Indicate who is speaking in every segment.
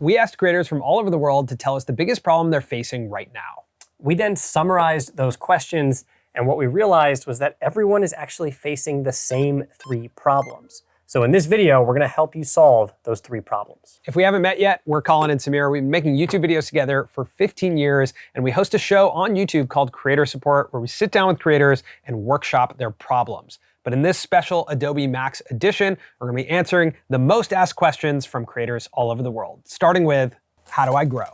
Speaker 1: We asked creators from all over the world to tell us the biggest problem they're facing right now.
Speaker 2: We then summarized those questions, and what we realized was that everyone is actually facing the same 3 problems. So in this video, we're gonna help you solve those 3 problems.
Speaker 1: If we haven't met yet, we're Colin and Samir. We've been making YouTube videos together for 15 years, and we host a show on YouTube called Creator Support, where we sit down with creators and workshop their problems. But in this special Adobe Max edition, we're gonna be answering the most asked questions from creators all over the world, starting with, how do I grow?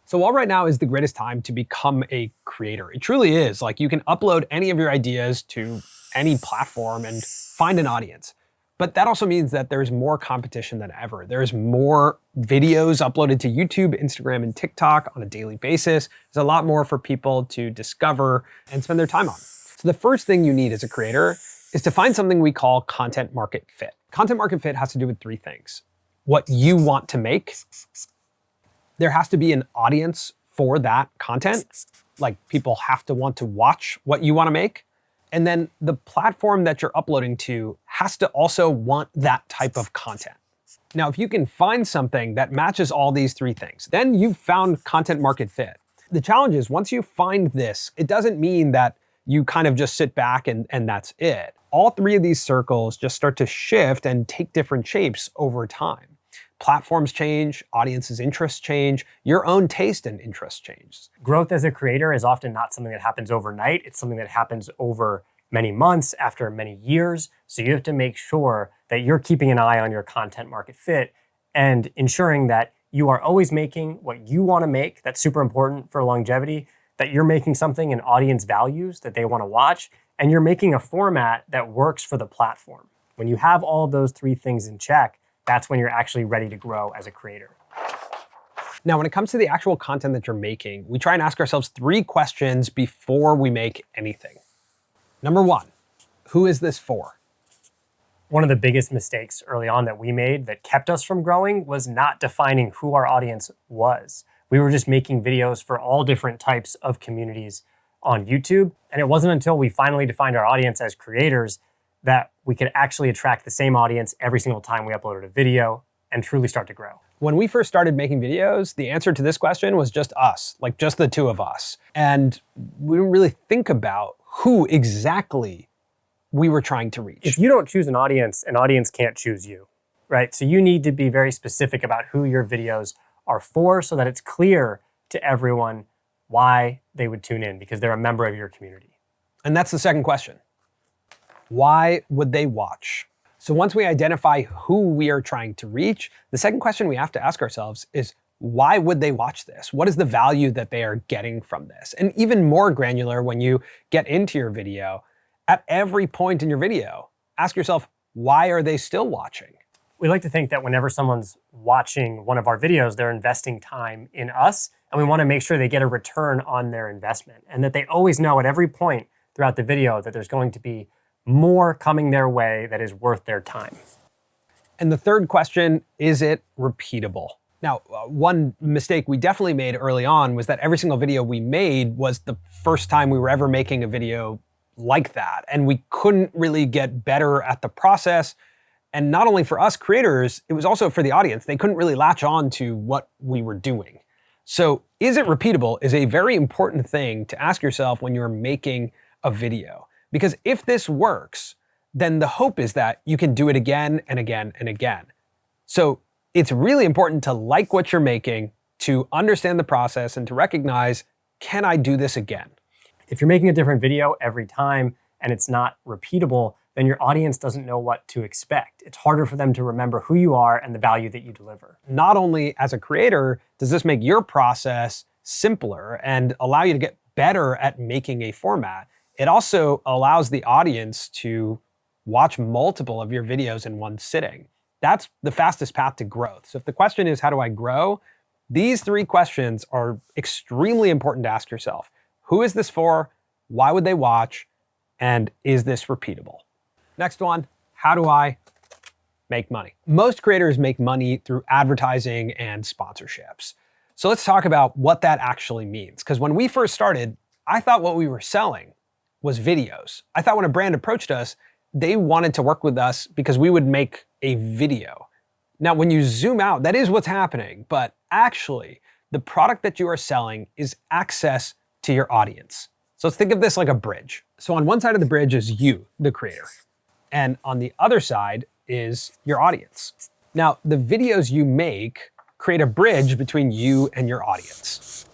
Speaker 1: So while right now is the greatest time to become a creator, it truly is. Like, you can upload any of your ideas to any platform and find an audience. But that also means that there's more competition than ever. There's more videos uploaded to YouTube, Instagram, and TikTok on a daily basis. There's a lot more for people to discover and spend their time on. So the first thing you need as a creator is to find something we call content market fit. Content market fit has to do with 3 things. What you want to make. There has to be an audience for that content. Like, people have to want to watch what you want to make. And then the platform that you're uploading to has to also want that type of content. Now, if you can find something that matches all these 3 things, then you've found content market fit. The challenge is, once you find this, it doesn't mean that you kind of just sit back and that's it. All 3 of these circles just start to shift and take different shapes over time. Platforms change, audiences' interests change, your own taste and interest changes.
Speaker 2: Growth as a creator is often not something that happens overnight. It's something that happens over many months, after many years. So you have to make sure that you're keeping an eye on your content market fit and ensuring that you are always making what you want to make. That's super important for longevity, that you're making something an audience values, that they want to watch, and you're making a format that works for the platform. When you have all of those 3 things in check, that's when you're actually ready to grow as a creator.
Speaker 1: Now, when it comes to the actual content that you're making, we try and ask ourselves 3 questions before we make anything. Number 1, who is this for?
Speaker 2: One of the biggest mistakes early on that we made that kept us from growing was not defining who our audience was. We were just making videos for all different types of communities on YouTube. And it wasn't until we finally defined our audience as creators that we could actually attract the same audience every single time we uploaded a video and truly start to grow.
Speaker 1: When we first started making videos, the answer to this question was just us, like just the 2 of us. And we didn't really think about who exactly we were trying to reach.
Speaker 2: If you don't choose an audience can't choose you, right? So you need to be very specific about who your videos are for so that it's clear to everyone why they would tune in, because they're a member of your community.
Speaker 1: And that's the second question. Why would they watch? So once we identify who we are trying to reach, the second question we have to ask ourselves is, why would they watch this? What is the value that they are getting from this? And even more granular, when you get into your video, at every point in your video, ask yourself, why are they still watching?
Speaker 2: We like to think that whenever someone's watching one of our videos, they're investing time in us, and we want to make sure they get a return on their investment, and that they always know at every point throughout the video that there's going to be more coming their way that is worth their time.
Speaker 1: And the third question, is it repeatable? Now, one mistake we definitely made early on was that every single video we made was the first time we were ever making a video like that. And we couldn't really get better at the process. And not only for us creators, it was also for the audience. They couldn't really latch on to what we were doing. So is it repeatable is a very important thing to ask yourself when you're making a video. Because if this works, then the hope is that you can do it again and again and again. So it's really important to like what you're making, to understand the process, and to recognize, can I do this again?
Speaker 2: If you're making a different video every time and it's not repeatable, then your audience doesn't know what to expect. It's harder for them to remember who you are and the value that you deliver.
Speaker 1: Not only as a creator does this make your process simpler and allow you to get better at making a format, it also allows the audience to watch multiple of your videos in one sitting. That's the fastest path to growth. So if the question is, how do I grow? These 3 questions are extremely important to ask yourself. Who is this for? Why would they watch? And is this repeatable? Next one, how do I make money? Most creators make money through advertising and sponsorships. So let's talk about what that actually means. Because when we first started, I thought what we were selling was videos. I thought when a brand approached us, they wanted to work with us because we would make a video. Now, when you zoom out, that is what's happening, but actually, the product that you are selling is access to your audience. So let's think of this like a bridge. So on one side of the bridge is you, the creator, and on the other side is your audience. Now, the videos you make create a bridge between you and your audience.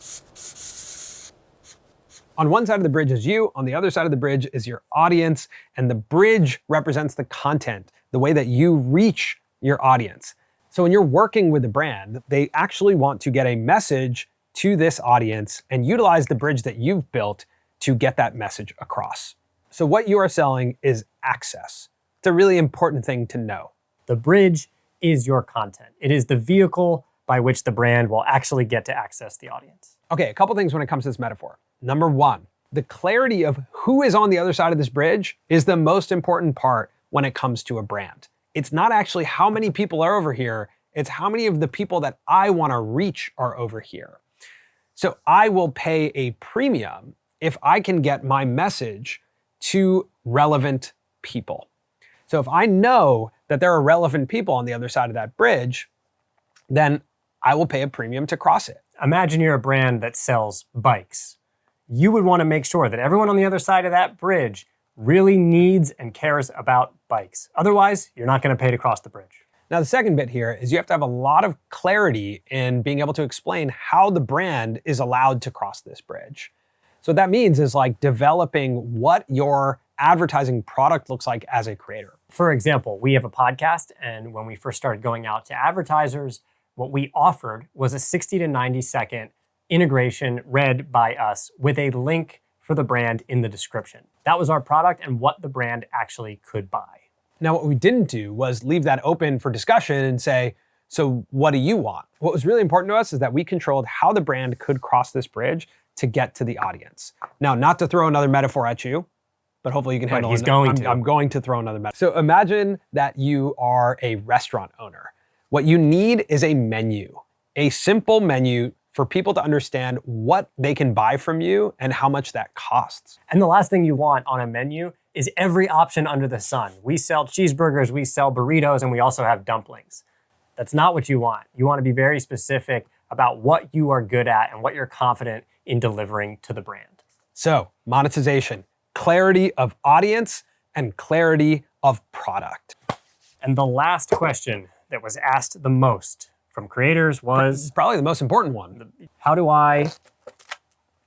Speaker 1: On one side of the bridge is you, on the other side of the bridge is your audience, and the bridge represents the content, the way that you reach your audience. So when you're working with a brand, they actually want to get a message to this audience and utilize the bridge that you've built to get that message across. So what you are selling is access. It's a really important thing to know.
Speaker 2: The bridge is your content. It is the vehicle by which the brand will actually get to access the audience.
Speaker 1: Okay, a couple things when it comes to this metaphor. Number one, the clarity of who is on the other side of this bridge is the most important part when it comes to a brand. It's not actually how many people are over here, it's how many of the people that I want to reach are over here. So I will pay a premium if I can get my message to relevant people. So if I know that there are relevant people on the other side of that bridge, then I will pay a premium to cross it.
Speaker 2: Imagine you're a brand that sells bikes. You would want to make sure that everyone on the other side of that bridge really needs and cares about bikes. Otherwise, you're not going to pay to cross the bridge.
Speaker 1: Now, the second bit here is you have to have a lot of clarity in being able to explain how the brand is allowed to cross this bridge. So what that means is like developing what your advertising product looks like as a creator.
Speaker 2: For example, we have a podcast, and when we first started going out to advertisers, what we offered was a 60 to 90 second integration read by us with a link for the brand in the description. That was our product and what the brand actually could buy.
Speaker 1: Now, what we didn't do was leave that open for discussion and say, so what do you want? What was really important to us is that we controlled how the brand could cross this bridge to get to the audience. Now, not to throw another metaphor at you, but hopefully you can handle it. I'm going to throw another metaphor. So imagine that you are a restaurant owner. What you need is a menu, a simple menu for people to understand what they can buy from you and how much that costs.
Speaker 2: And the last thing you want on a menu is every option under the sun. We sell cheeseburgers, we sell burritos, and we also have dumplings. That's not what you want. You want to be very specific about what you are good at and what you're confident in delivering to the brand.
Speaker 1: So, monetization, clarity of audience, and clarity of product.
Speaker 2: And the last question that was asked the most from creators was
Speaker 1: probably the most important one.
Speaker 2: How do I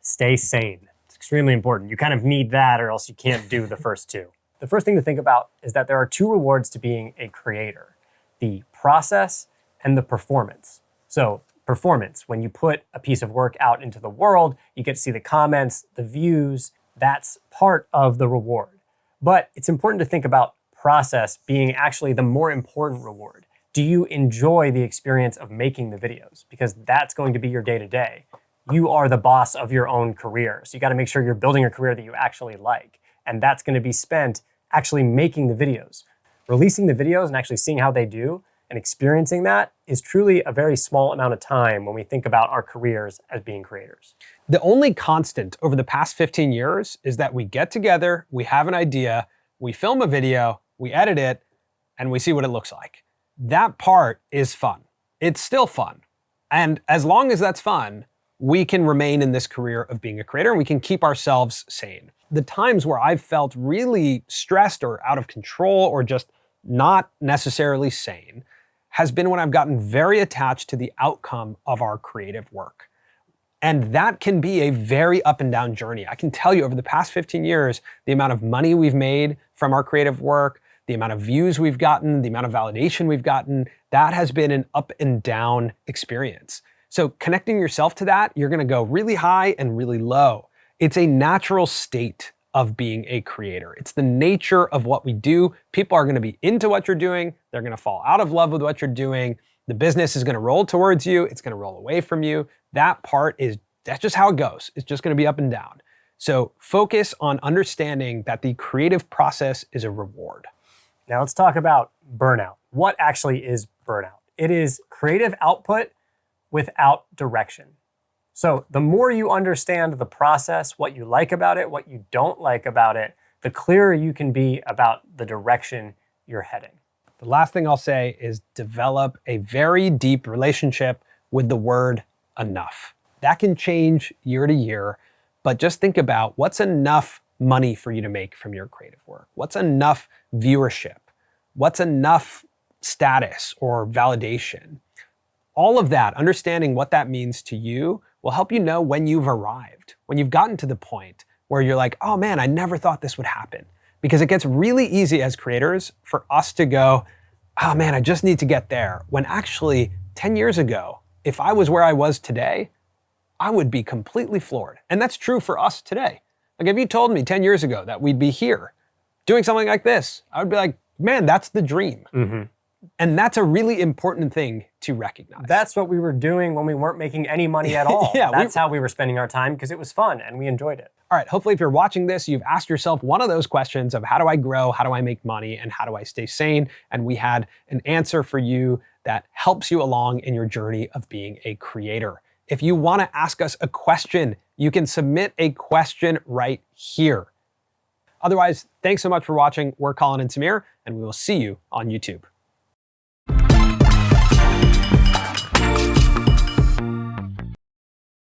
Speaker 2: stay sane? It's extremely important. You kind of need that or else you can't do the first two. The first thing to think about is that there are two rewards to being a creator: the process and the performance. So performance, when you put a piece of work out into the world, you get to see the comments, the views. That's part of the reward. But it's important to think about process being actually the more important reward. Do you enjoy the experience of making the videos? Because that's going to be your day-to-day. You are the boss of your own career. So you got to make sure you're building a career that you actually like. And that's going to be spent actually making the videos. Releasing the videos and actually seeing how they do and experiencing that is truly a very small amount of time when we think about our careers as being creators.
Speaker 1: The only constant over the past 15 years is that we get together, we have an idea, we film a video, we edit it, and we see what it looks like. That part is fun. It's still fun. And as long as that's fun, we can remain in this career of being a creator and we can keep ourselves sane. The times where I've felt really stressed or out of control or just not necessarily sane has been when I've gotten very attached to the outcome of our creative work. And that can be a very up and down journey. I can tell you over the past 15 years, the amount of money we've made from our creative work, the amount of views we've gotten, the amount of validation we've gotten, that has been an up and down experience. So connecting yourself to that, you're gonna go really high and really low. It's a natural state of being a creator. It's the nature of what we do. People are gonna be into what you're doing. They're gonna fall out of love with what you're doing. The business is gonna roll towards you. It's gonna roll away from you. That's just how it goes. It's just gonna be up and down. So focus on understanding that the creative process is a reward.
Speaker 2: Now let's talk about burnout. What actually is burnout? It is creative output without direction. So the more you understand the process, what you like about it, what you don't like about it, the clearer you can be about the direction you're heading.
Speaker 1: The last thing I'll say is develop a very deep relationship with the word enough. That can change year to year, but just think about what's enough money for you to make from your creative work? What's enough viewership? What's enough status or validation? All of that, understanding what that means to you, will help you know when you've arrived, when you've gotten to the point where you're like, oh man, I never thought this would happen. Because it gets really easy as creators for us to go, oh man, I just need to get there. When actually 10 years ago, if I was where I was today, I would be completely floored. And that's true for us today. Like if you told me 10 years ago that we'd be here doing something like this, I would be like, man, that's the dream.
Speaker 2: Mm-hmm.
Speaker 1: And that's a really important thing to recognize.
Speaker 2: That's what we were doing when we weren't making any money at all. That's how we were spending our time because it was fun and we enjoyed it.
Speaker 1: All right, hopefully if you're watching this, you've asked yourself one of those questions of how do I grow, how do I make money, and how do I stay sane? And we had an answer for you that helps you along in your journey of being a creator. If you want to ask us a question, you can submit a question right here. Otherwise, thanks so much for watching. We're Colin and Samir, and we will see you on YouTube.